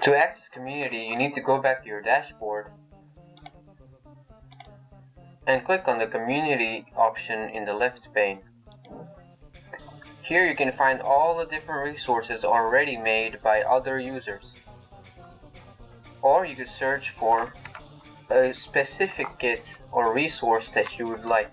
To access community, you need to go back to your dashboard and click on the community option in the left pane. Here you can find all the different resources already made by other users. Or you could search for a specific kit or resource that you would like.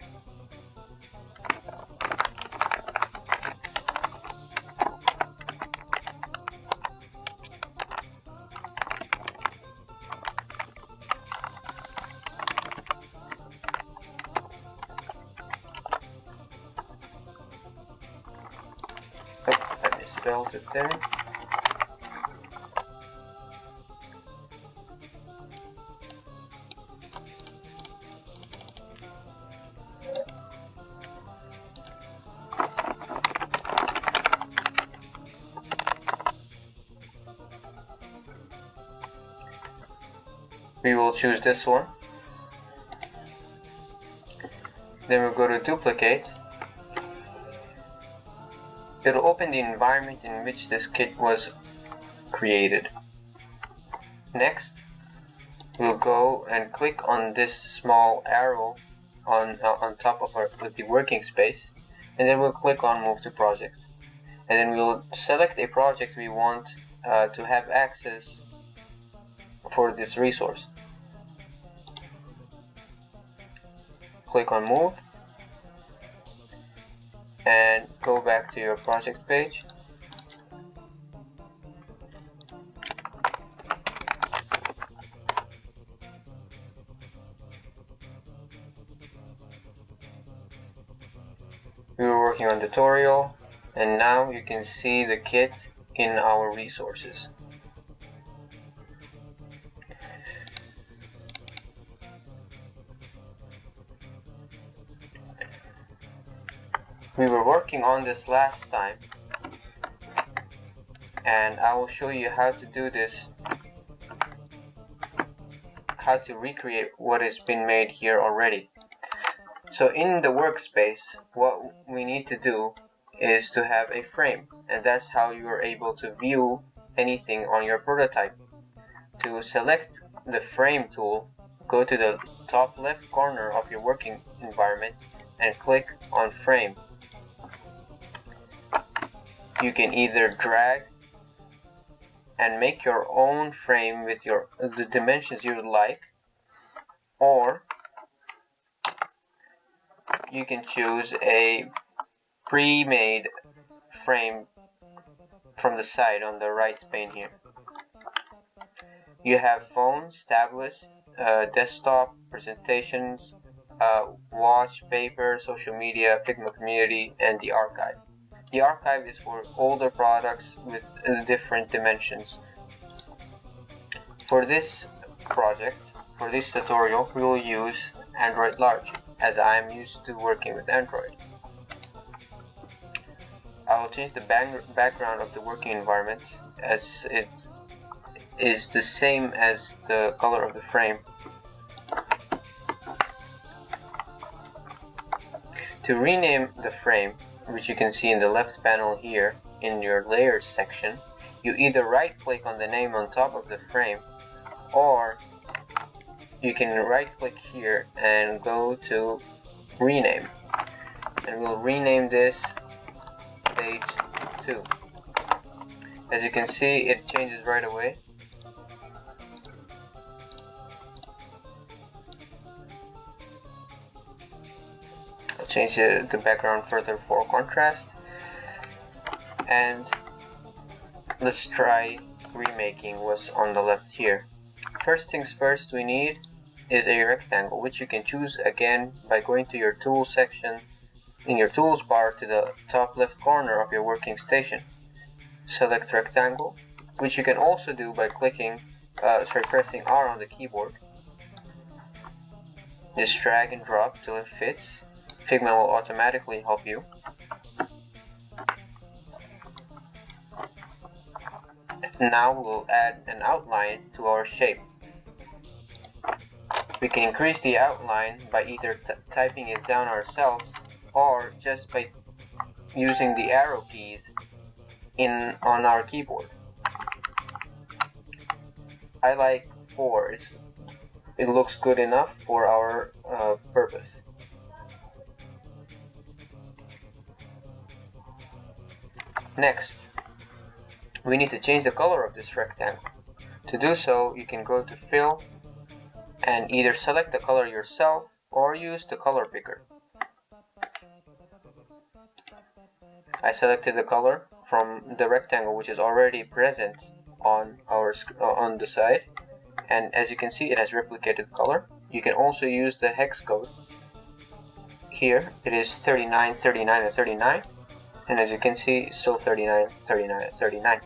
Oh, I misspelled it there. We will choose this one. Then we'll go to duplicate. It'll open the environment in which this kit was created. Next, we'll go and click on this small arrow on top of the working space, and then we'll click on Move to Project. And then we'll select a project we want to have access for this resource. Click on Move and go back to your project page. We were working on tutorial, and now you can see the kit in our resources. We were working on this last time, and I will show you how to do this, how to recreate what has been made here already. So in the workspace, what we need to do is to have a frame, and that's how you are able to view anything on your prototype. To select the frame tool, go to the top left corner of your working environment and click on frame. You can either drag and make your own frame with the dimensions you would like, or you can choose a pre-made frame from the side on the right pane here. You have phones, tablets, desktop, presentations, watch, paper, social media, Figma community, and the archive. The archive is for older products with different dimensions. For this project, for this tutorial, we will use Android Large, as I am used to working with Android. I will change the background of the working environment as it is the same as the color of the frame. To rename the frame, which you can see in the left panel here in your layers section, you either right click on the name on top of the frame, or you can right click here and go to rename, and we'll rename this page 2. As you can see, it changes right away. I'll change the background further for contrast, and let's try remaking what's on the left here. First things first, we need is a rectangle, which you can choose again by going to your tools section in your tools bar to the top left corner of your working station. Select rectangle, which you can also do by pressing R on the keyboard. Just drag and drop till it fits. Figma will automatically help you. Now we'll add an outline to our shape. We can increase the outline by either typing it down ourselves, or just by using the arrow keys on our keyboard. I like 4. It looks good enough for our purpose. Next, we need to change the color of this rectangle. To do so, you can go to Fill and either select the color yourself or use the color picker. I selected the color from the rectangle which is already present on the side, and as you can see, it has replicated color. You can also use the hex code. Here it is 39, 39, and 39, and as you can see, it's still 39, 39, and 39.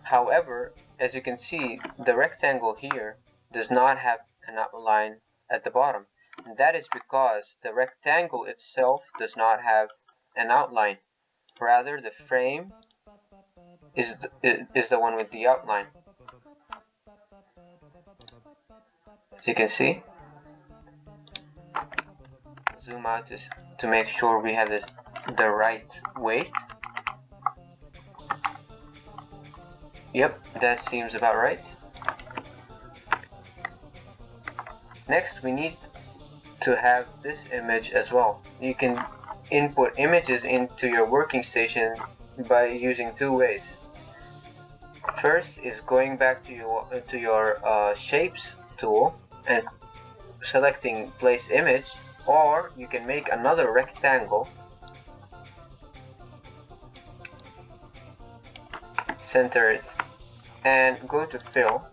However, as you can see, the rectangle here does not have an outline at the bottom, and that is because the rectangle itself does not have an outline. Rather, the frame is the one with the outline. As you can see, zoom out to make sure we have the right weight. Yep, that seems about right. Next, we need to have this image as well. You can input images into your working station by using 2 ways. First is going back to your shapes tool and selecting place image, or you can make another rectangle, center it, and go to Fill,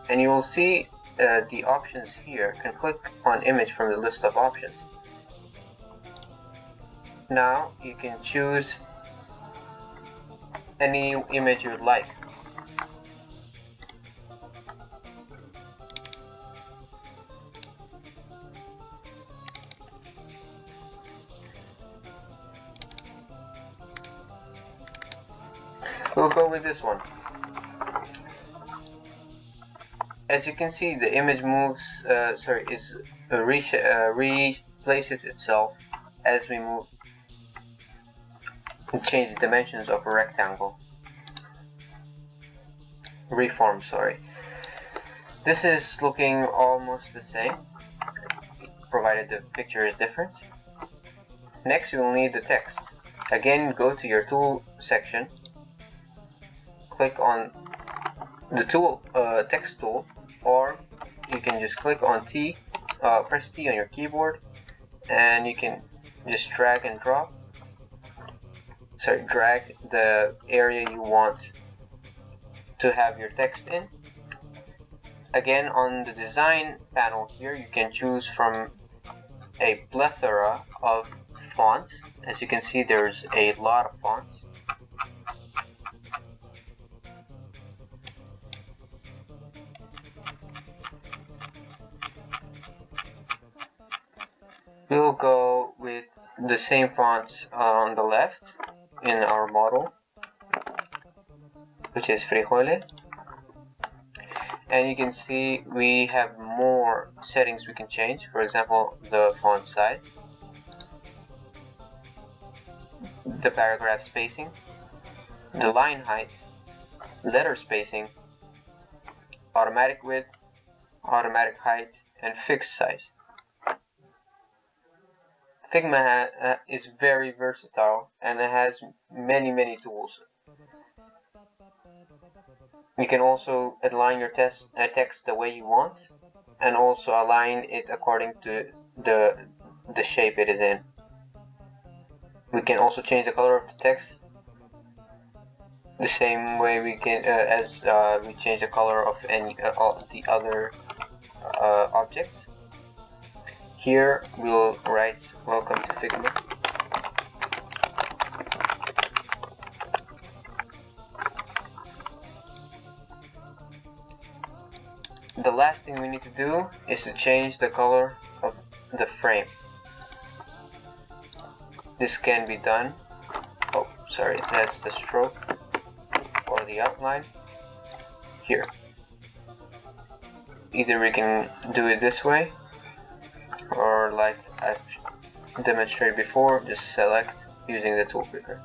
and you will see the options here, and click on image from the list of options. Now you can choose any image you'd like. We'll go with this one. As you can see, the image moves, replaces itself as we move and change the dimensions of a rectangle. Reform, sorry. This is looking almost the same, provided the picture is different. Next, you will need the text. Again, go to your tool section, click on the tool, text tool, or you can just click on T, press T on your keyboard, and you can just drag the area you want to have your text in. Again, on the design panel here, you can choose from a plethora of fonts. As you can see, there's a lot of fonts. We'll go with the same fonts on the left in our model, which is Frijole. And you can see we have more settings we can change. For example, the font size, the paragraph spacing, the line height, letter spacing, automatic width, automatic height, and fixed size. Figma is very versatile and it has many tools. You can also align your text the way you want, and also align it according to the shape it is in. We can also change the color of the text the same way we can as we change the color of all the other objects. Here we'll write "Welcome to Figma." The last thing we need to do is to change the color of the frame. This can be done. Oh, sorry, that's the stroke or the outline. Here. Either we can do it this way, or like I've demonstrated before, just select using the tool picker.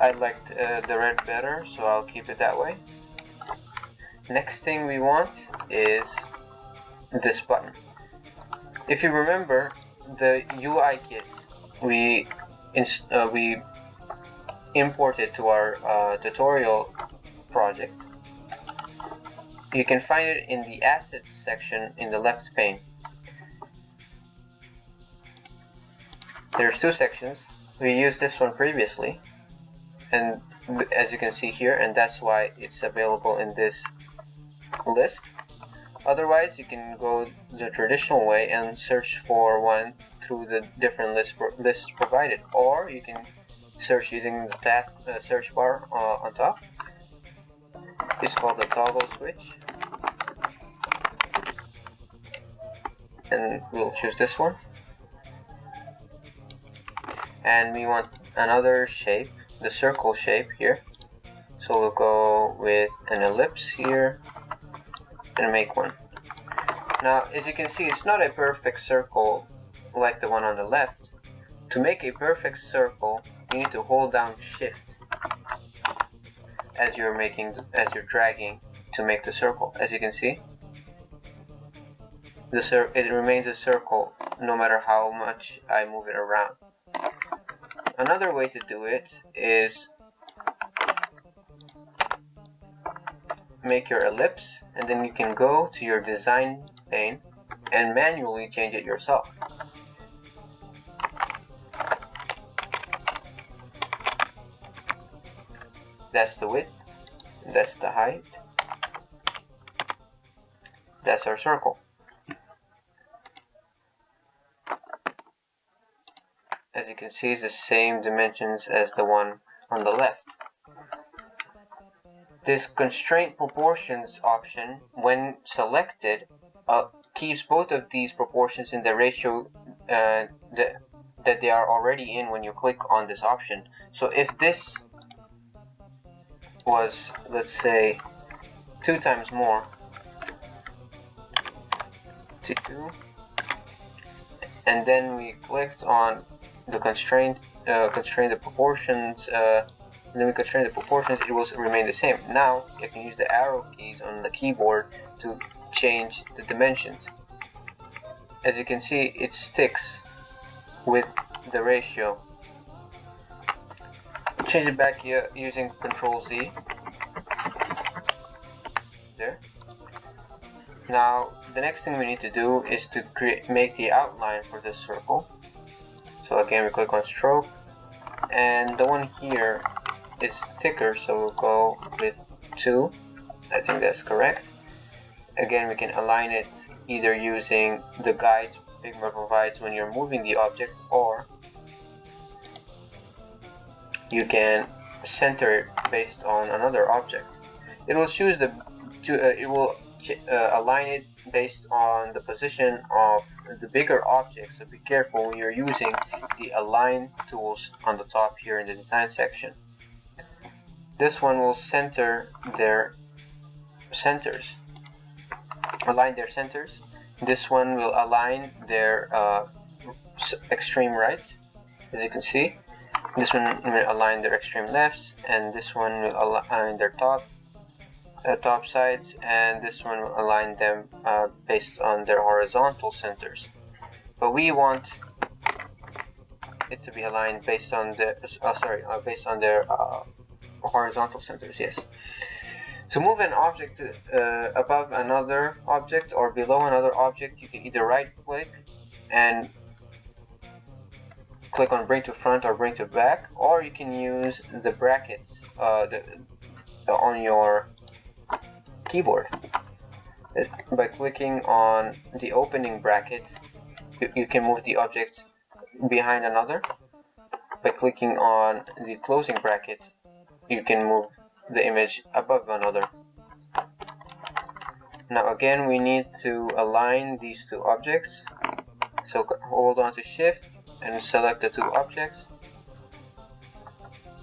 I liked the red better, so I'll keep it that way. Next thing we want is this button. If you remember, the UI kit we imported to our tutorial project, you can find it in the assets section in the left pane. There's two sections. We used this one previously, and as you can see here, and that's why it's available in this list. Otherwise, you can go the traditional way and search for one through the different lists provided, or you can search using the task search bar on top. It's called the toggle switch, and we'll choose this one. And we want another shape, the circle shape here, so we'll go with an ellipse here and make one. Now, as you can see, it's not a perfect circle like the one on the left. To make a perfect circle, you need to hold down Shift as you're dragging to make the circle. As you can see, it remains a circle no matter how much I move it around. Another way to do it is make your ellipse, and then you can go to your design pane and manually change it yourself. That's the width, that's the height, that's our circle. As you can see, it's the same dimensions as the one on the left. This constraint proportions option, when selected, keeps both of these proportions in the ratio that they are already in when you click on this option. So if this was, let's say, 2 times more to 2, and then we clicked on the constraint the proportions, and then we constrain the proportions, it will remain the same. Now you can use the arrow keys on the keyboard to change the dimensions. As you can see, it sticks with the ratio. Change it back here using Control Z. There. Now the next thing we need to do is to make the outline for this circle. So again, we click on stroke, and the one here is thicker, so we'll go with 2. I think that's correct. Again, we can align it either using the guides Figma provides when you're moving the object, or you can center it based on another object. It will choose align it based on the position of the bigger object, so be careful when you're using the align tools on the top here in the design section. This one will center their centers, align their centers. This one will align their extreme rights, as you can see. This one will align their extreme lefts, and this one will align their top sides, and this one will align them based on their horizontal centers. But we want it to be aligned based on based on their horizontal centers. Yes. To move an object above another object or below another object, you can either right click and click on bring to front or bring to back, or you can use the brackets on your keyboard. By clicking on the opening bracket, you can move the object behind another. By clicking on the closing bracket, you can move the image above another. Now again, we need to align these two objects. So hold on to Shift and select the two objects.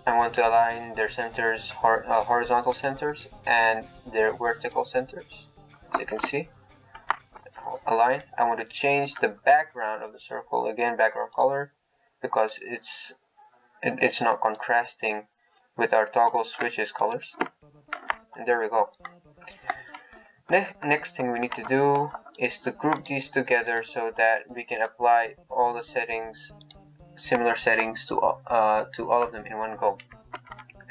I want to align their centers, horizontal centers, and their vertical centers. As you can see, align. I want to change the background of the circle, again background color, because it's not contrasting with our toggle switches colors. And there we go. Next thing we need to do is to group these together so that we can apply all the settings, similar settings to all of them in one go.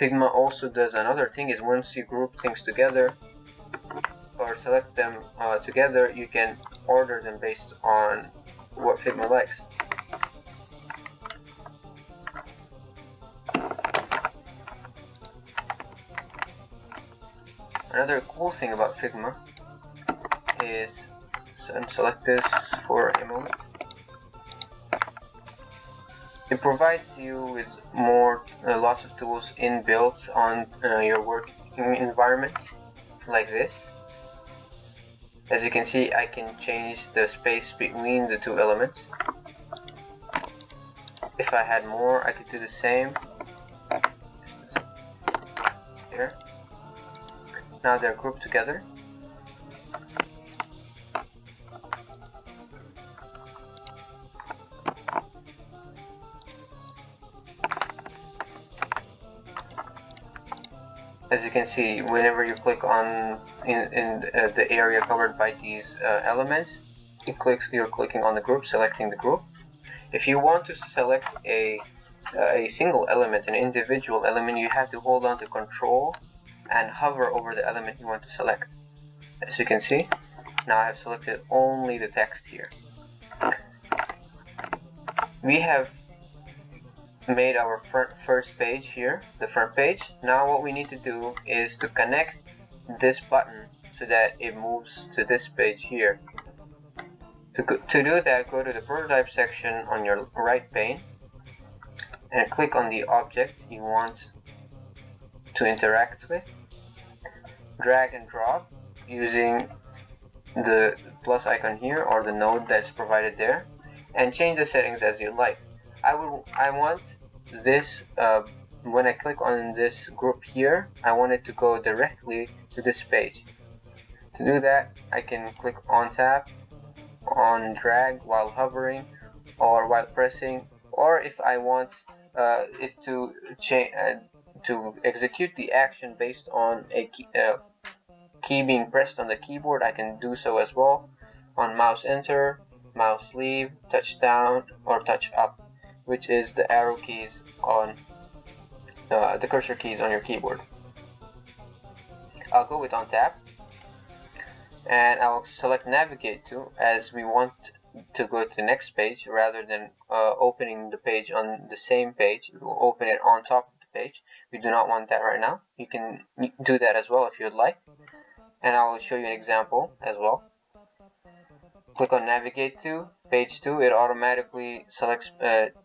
Figma also does another thing, is once you group things together or select them together, you can order them based on what Figma likes. Another cool thing about Figma is, select this for a moment. It provides you with lots of tools inbuilt on your working environment, like this. As you can see, I can change the space between the two elements. If I had more, I could do the same. Here. Now they're grouped together. As you can see, whenever you click on the area covered by these elements, you're clicking on the group, selecting the group. If you want to select a single element, an individual element, you have to hold on to Control and hover over the element you want to select. As you can see, now I have selected only the text here. We have made our first page here, the front page. Now what we need to do is to connect this button so that it moves to this page here. To do that, go to the prototype section on your right pane and click on the object you want to interact with. Drag and drop using the plus icon here or the node that's provided there, and change the settings as you like. I want this, when I click on this group here, I want it to go directly to this page. To do that, I can click on tap, on drag while hovering or while pressing, or if I want it to execute the action based on a key being pressed on the keyboard, I can do so as well. On mouse enter, mouse leave, touch down or touch up, which is the arrow keys on the cursor keys on your keyboard. I'll go with on tap, and I'll select navigate to, as we want to go to the next page rather than opening the page on the same page. We'll open it on top of the page. We do not want that right now. You can do that as well if you'd like, and I will show you an example as well. Click on navigate to page 2. It automatically selects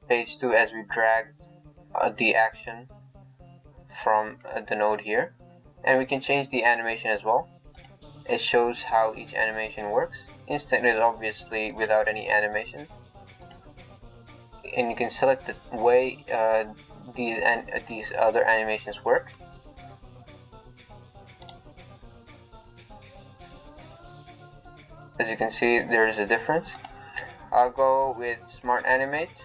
page 2 as we drag the action from the node here, and we can change the animation as well. It shows how each animation works. Instant is obviously without any animations, and you can select the way these other animations work. As you can see, there is a difference. I'll go with Smart Animate,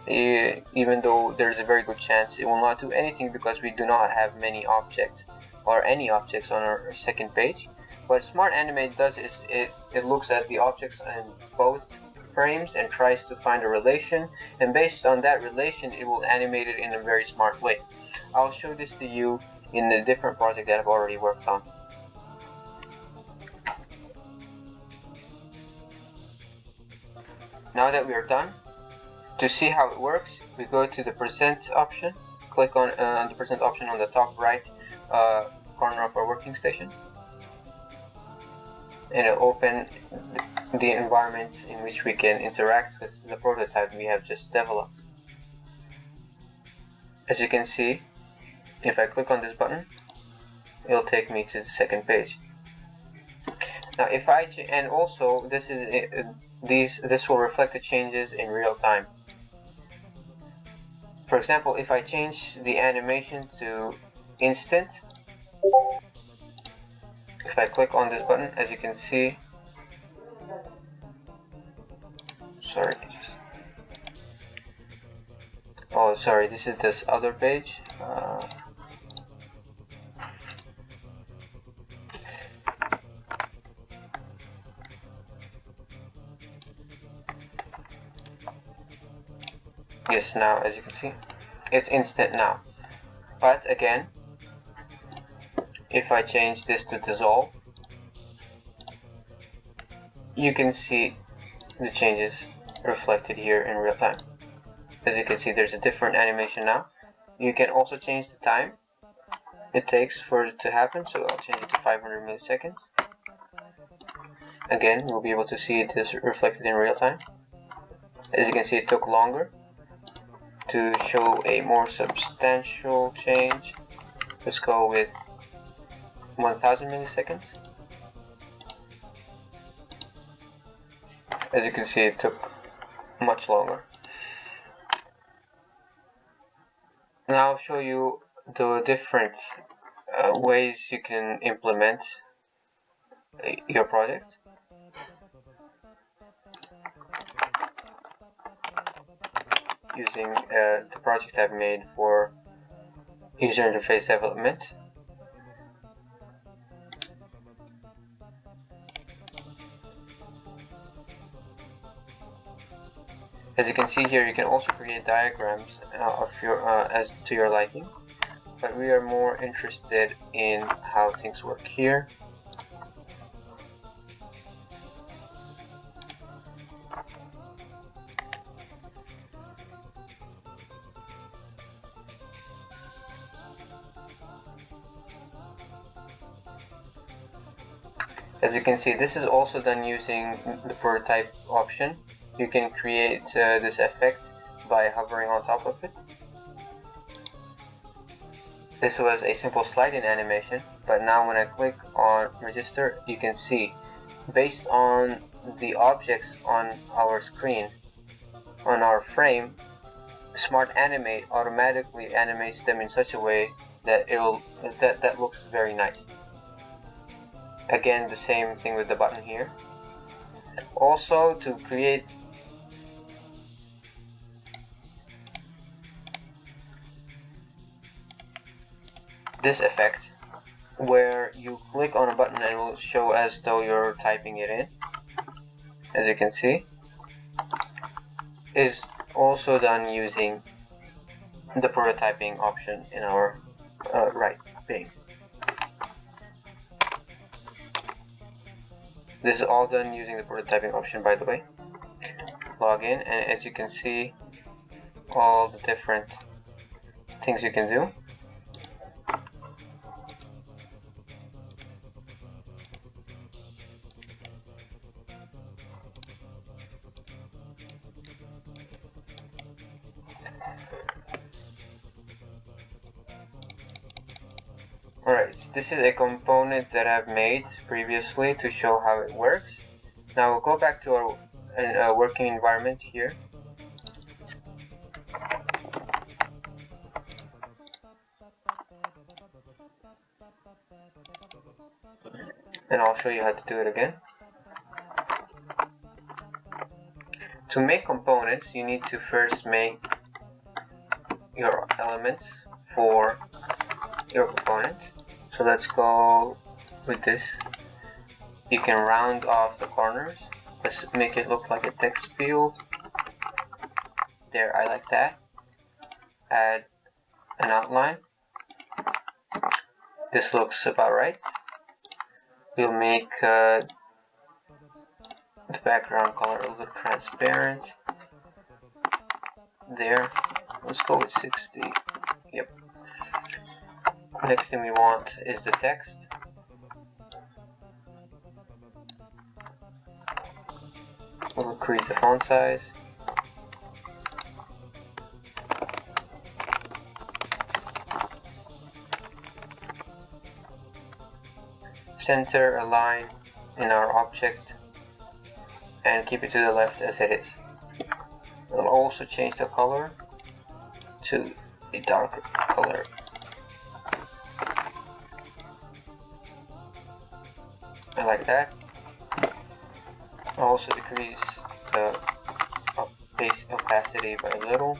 even though there's a very good chance it will not do anything because we do not have many objects or any objects on our second page. What Smart Animate does is it looks at the objects in both frames and tries to find a relation, and based on that relation it will animate it in a very smart way. I'll show this to you in a different project that I've already worked on. Now that we are done, to see how it works, we go to the present option, click on the present option on the top right corner of our working station, and it'll open the environment in which we can interact with the prototype we have just developed. As you can see, if I click on this button, it'll take me to the second page. Now if I and also this is this will reflect the changes in real time. For example, if I change the animation to instant, if I click on this button, as you can see, sorry, this is this other page. Yes, now as you can see, it's instant now. But again, if I change this to dissolve, you can see the changes reflected here in real time. As you can see, there's a different animation now. You can also change the time it takes for it to happen, so I'll change it to 500 milliseconds. Again, we'll be able to see this reflected in real time. As you can see, it took longer to show a more substantial change. Let's go with 1000 milliseconds. As you can see, it took much longer. Now I'll show you the different ways you can implement your project. Using the project I've made for user interface development. As you can see here, you can also create diagrams of your as to your liking, but we are more interested in how things work here. As you can see, this is also done using the prototype option. You can create this effect by hovering on top of it. This was a simple slide-in animation, but now when I click on register, you can see, based on the objects on our screen, on our frame, Smart Animate automatically animates them in such a way that that looks very nice. Again, the same thing with the button here. Also, to create this effect, where you click on a button and it will show as though you're typing it in, as you can see, is also done using the prototyping option in our right pane. This is all done using the prototyping option, by the way. Log in, and as you can see, all the different things you can do. Alright, so this is a component that I've made previously to show how it works. Now we'll go back to our working environment here. And I'll show you how to do it again. To make components, you need to first make your elements for your component. So let's go with this. You can round off the corners. Let's make it look like a text field. There, I like that. Add an outline. This looks about right. We'll make the background color a little transparent. There. Let's go with 60. Yep. Next thing we want is the text. We'll increase the font size. Center a line in our object and keep it to the left as it is. We'll also change the color to a darker color. I like that. I'll also decrease the base opacity by a little.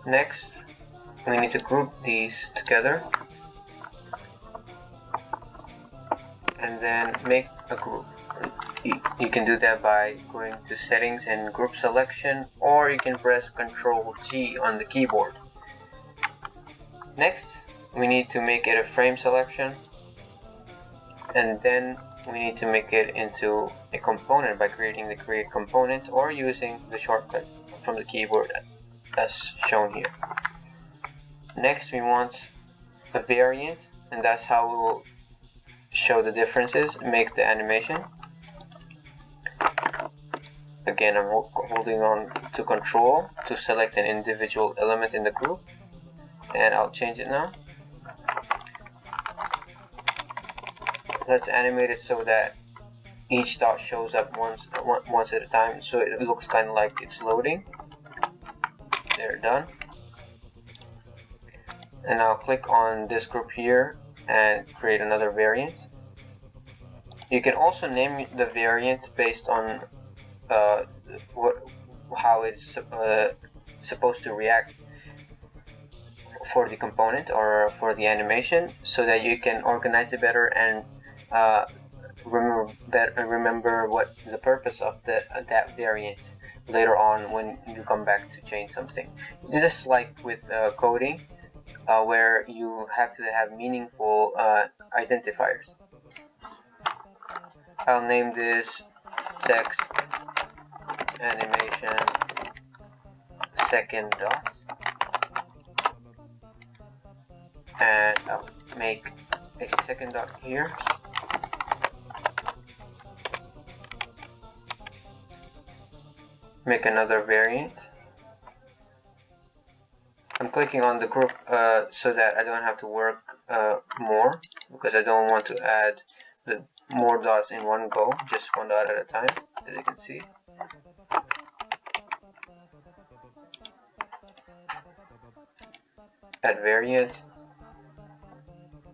Next, we need to group these together and then make a group. You can do that by going to settings and group selection, or you can press Ctrl G on the keyboard. Next, we need to make it a frame selection, and then we need to make it into a component by creating the create component or using the shortcut from the keyboard as shown here. Next, we want a variant, and that's how we will show the differences, make the animation. Again, I'm holding on to Control to select an individual element in the group, and I'll change it now. Let's animate it so that each dot shows up once at a time, so it looks kind of like it's loading. There, done. And now click on this group here and create another variant. You can also name the variant based on how it's supposed to react for the component or for the animation, so that you can organize it better and remember what the purpose of that variant later on when you come back to change something. Just like with coding, where you have to have meaningful identifiers. I'll name this text animation second dot, and I'll make a second dot here. Make another variant. I'm clicking on the group so that I don't have to work more, because I don't want to add the more dots in one go, just one dot at a time, as you can see. Add variant.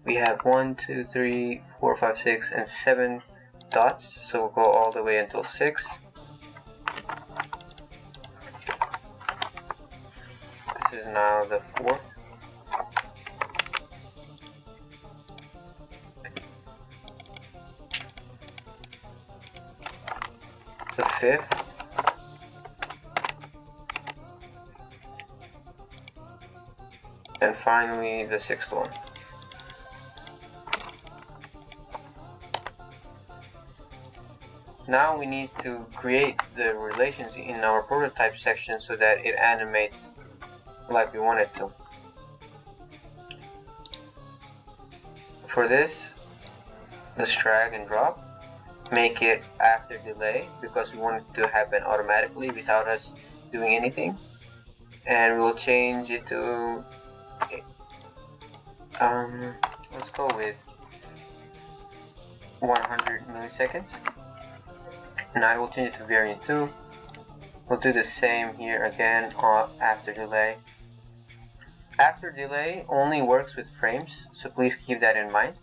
We have 1, 2, 3, 4, 5, 6, and 7 dots, so we'll go all the way until 6. This is now the 4th. The 5th. And finally the 6th one. Now we need to create the relations in our prototype section so that it animates like we want it to. For this, let's drag and drop. Make it after delay, because we want it to happen automatically without us doing anything. And we'll change it to let's go with 100 milliseconds. Now I will change it to variant 2. We'll do the same here again after delay. After delay only works with frames, so please keep that in mind.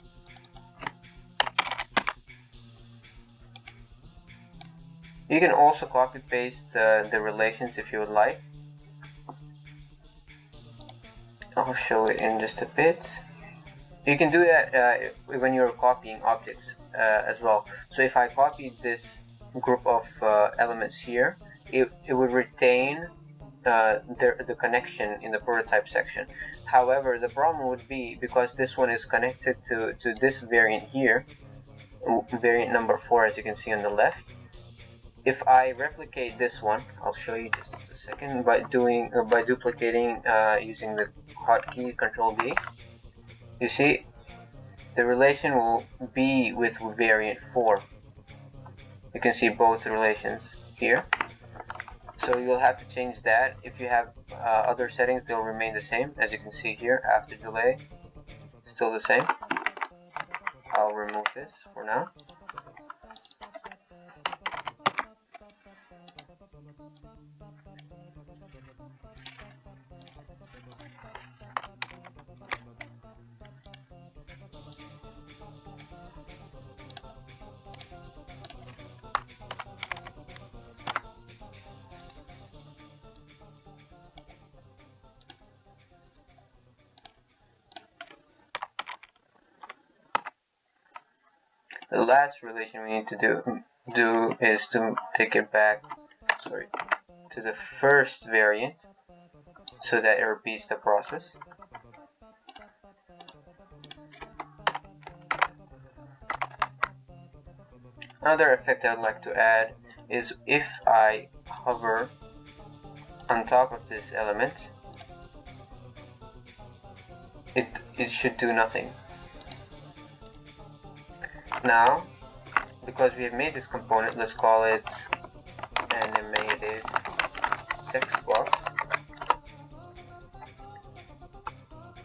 You can also copy paste the relations if you would like. I'll show it in just a bit. You can do that when you're copying objects as well. So if I copied this group of elements here, it would retain the connection in the prototype section. However, the problem would be, because this one is connected to this variant here, variant number 4, as you can see on the left. If I replicate this one, I'll show you just a second, by duplicating using the hotkey Control B. You see, the relation will be with variant 4. You can see both relations here. So you'll have to change that. If you have other settings, they'll remain the same. As you can see here, after delay, still the same. I'll remove this for now. The last relation we need to do is to take it back, to the first variant so that it repeats the process. Another effect I'd like to add is if I hover on top of this element, it should do nothing. Now, because we have made this component, let's call it animated text box.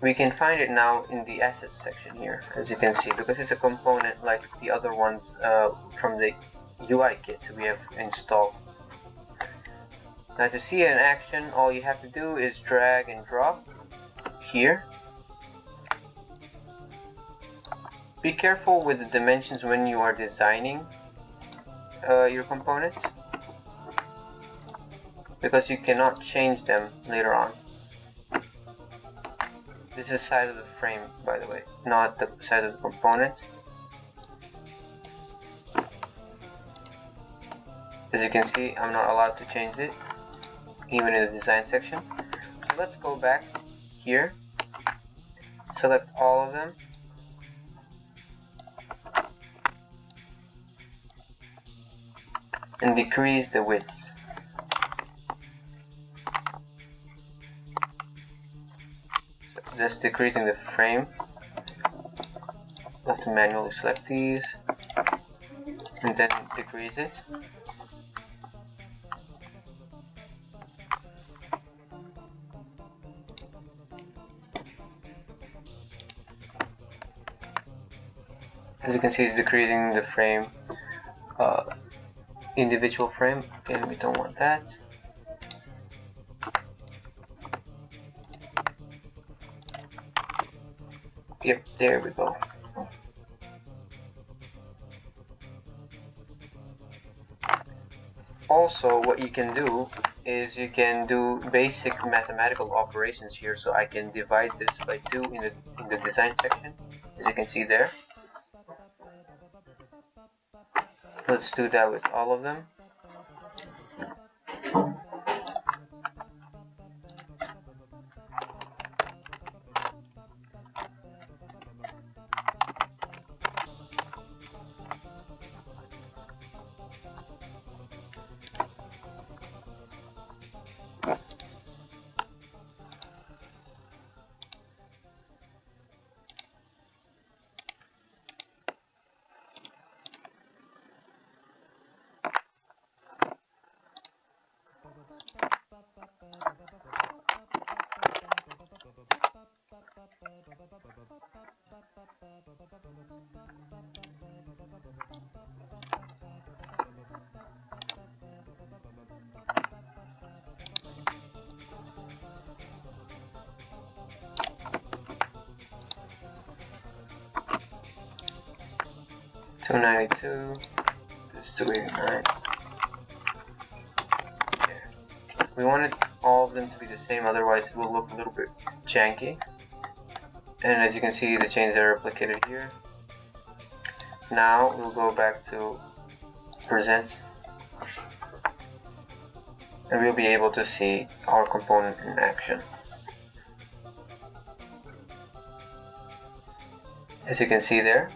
We can find it now in the assets section here, as you can see, because it's a component like the other ones from the UI kit we have installed. Now to see it in action, all you have to do is drag and drop here. Be careful with the dimensions when you are designing your components, because you cannot change them later on. This is the size of the frame, by the way, not the size of the component. As you can see, I'm not allowed to change it, even in the design section. So let's go back here, select all of them, and decrease the width. So just decreasing the frame. I'll have to manually select these and then decrease it. As you can see, it's decreasing the frame, individual frame. Okay, we don't want that. Yep, there we go. Also, what you can do is you can do basic mathematical operations here. So I can divide this by 2 in the design section, as you can see there. Let's do that with all of them. $292, just $289. There. We wanted all of them to be the same, otherwise it will look a little bit janky. And as you can see, the chains are replicated here. Now we'll go back to present, and we'll be able to see our component in action. As you can see there,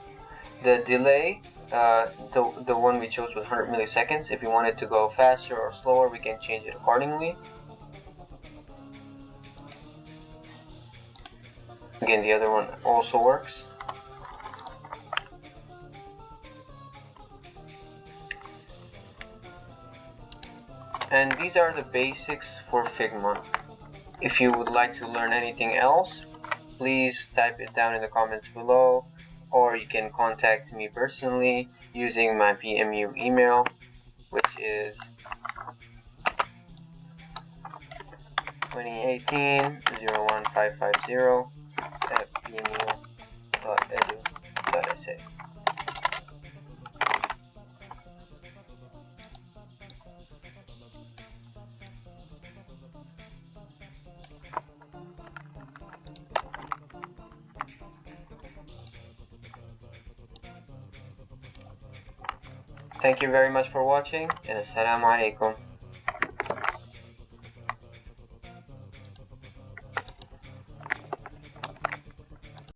the delay, the one we chose was 100 milliseconds. If you want it to go faster or slower, we can change it accordingly. Again, the other one also works. And these are the basics for Figma. If you would like to learn anything else, please type it down in the comments below, or you can contact me personally using my PMU email, which is 2018-01550@pmu.edu.sa. Thank you very much for watching, and assalamu alaikum.